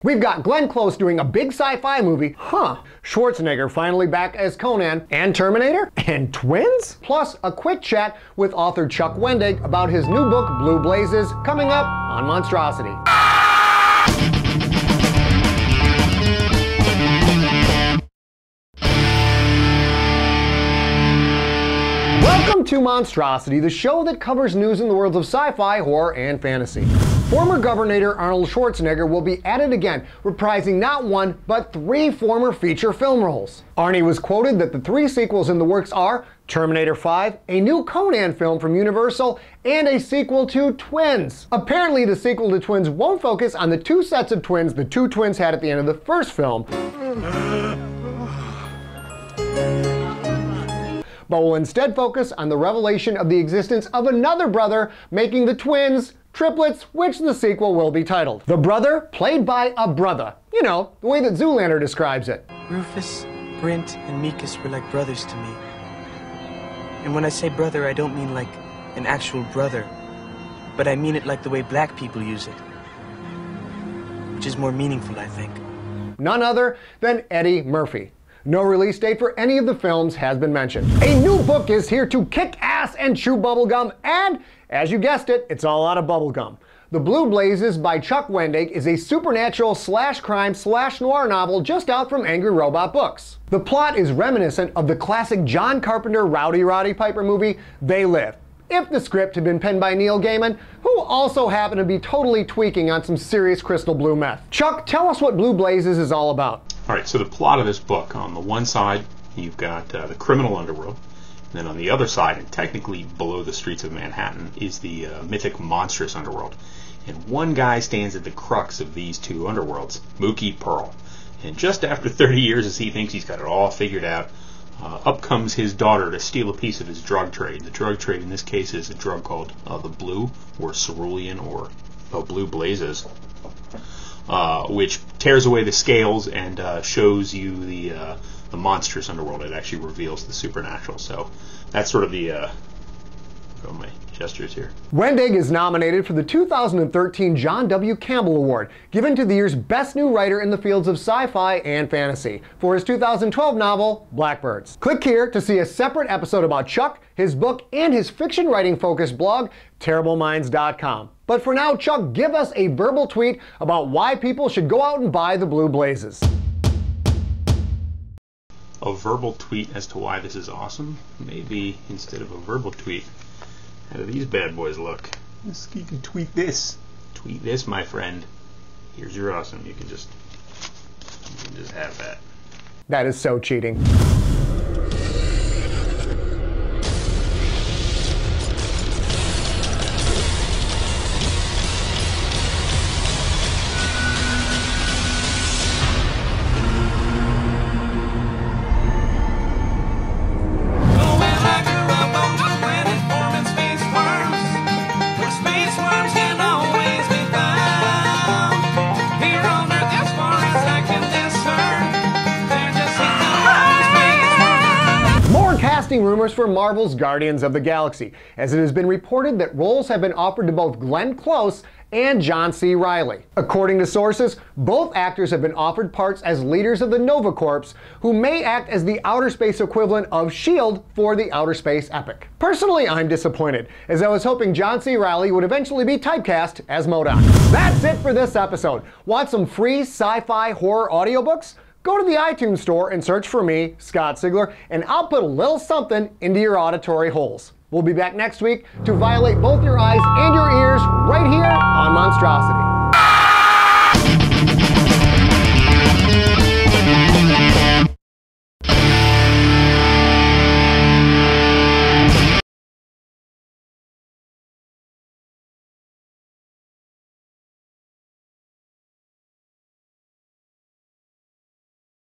We've got Glen Close doing a big sci-fi movie, Schwarzenegger finally back as Conan, and Terminator and Twins? Plus a quick chat with author Chuck Wendig about his new book, Blue Blazes, coming up on Monstrosity. Welcome to Monstrosity, the show that covers news in the worlds of sci-fi, horror, and fantasy. Former Governator Arnold Schwarzenegger will be at it again, reprising not one, but 3 former feature film roles. Arnie was quoted that the 3 sequels in the works are Terminator 5, a new Conan film from Universal, and a sequel to Twins. Apparently the sequel to Twins won't focus on the 2 sets of twins the 2 twins had at the end of the first film, but will instead focus on the revelation of the existence of another brother, making the twins triplets, which the sequel will be titled. The brother, played by a brother. You know, the way that Zoolander describes it. Rufus, Brent, and Meekus were like brothers to me. And when I say brother, I don't mean like an actual brother, but I mean it like the way black people use it, which is more meaningful, I think. None other than Eddie Murphy. No release date for any of the films has been mentioned. A new book is here to kick ass and chew bubblegum, and as you guessed it, it's all out of bubblegum. The Blue Blazes by Chuck Wendig is a supernatural /crime/noir novel just out from Angry Robot Books. The plot is reminiscent of the classic John Carpenter Rowdy Roddy Piper movie, They Live, if the script had been penned by Neil Gaiman, who also happened to be totally tweaking on some serious crystal blue meth. Chuck, tell us what Blue Blazes is all about. All right, so the plot of this book, on the one side, you've got the criminal underworld, and then on the other side, and technically below the streets of Manhattan, is the mythic monstrous underworld. And one guy stands at the crux of these 2 underworlds, Mookie Pearl. And just after 30 years, as he thinks he's got it all figured out, up comes his daughter to steal a piece of his drug trade. The drug trade in this case is a drug called the Blue, or Cerulean, or Blue Blazes, which tears away the scales and shows you the monstrous underworld. It actually reveals the supernatural. So that's sort of the my gestures here. Wendig is nominated for the 2013 John W. Campbell Award, given to the year's best new writer in the fields of sci-fi and fantasy, for his 2012 novel, Blackbirds. Click here to see a separate episode about Chuck, his book, and his fiction writing focused blog, terribleminds.com. But for now, Chuck, give us a verbal tweet about why people should go out and buy the Blue Blazes. A verbal tweet as to why this is awesome? Maybe instead of a verbal tweet, how do these bad boys look? You can tweet this. Tweet this, my friend. Here's your awesome. You can just have that. That is so cheating. Rumors for Marvel's Guardians of the Galaxy, as it has been reported that roles have been offered to both Glen Close and John C. Reilly. According to sources, both actors have been offered parts as leaders of the Nova Corps, who may act as the outer space equivalent of S.H.I.E.L.D. for the outer space epic. Personally, I'm disappointed, as I was hoping John C. Reilly would eventually be typecast as MODOK. That's it for this episode. Want some free sci-fi horror audiobooks? Go to the iTunes store and search for me, Scott Sigler, and I'll put a little something into your auditory holes. We'll be back next week to violate both your eyes and your ears right here on Monstrosity.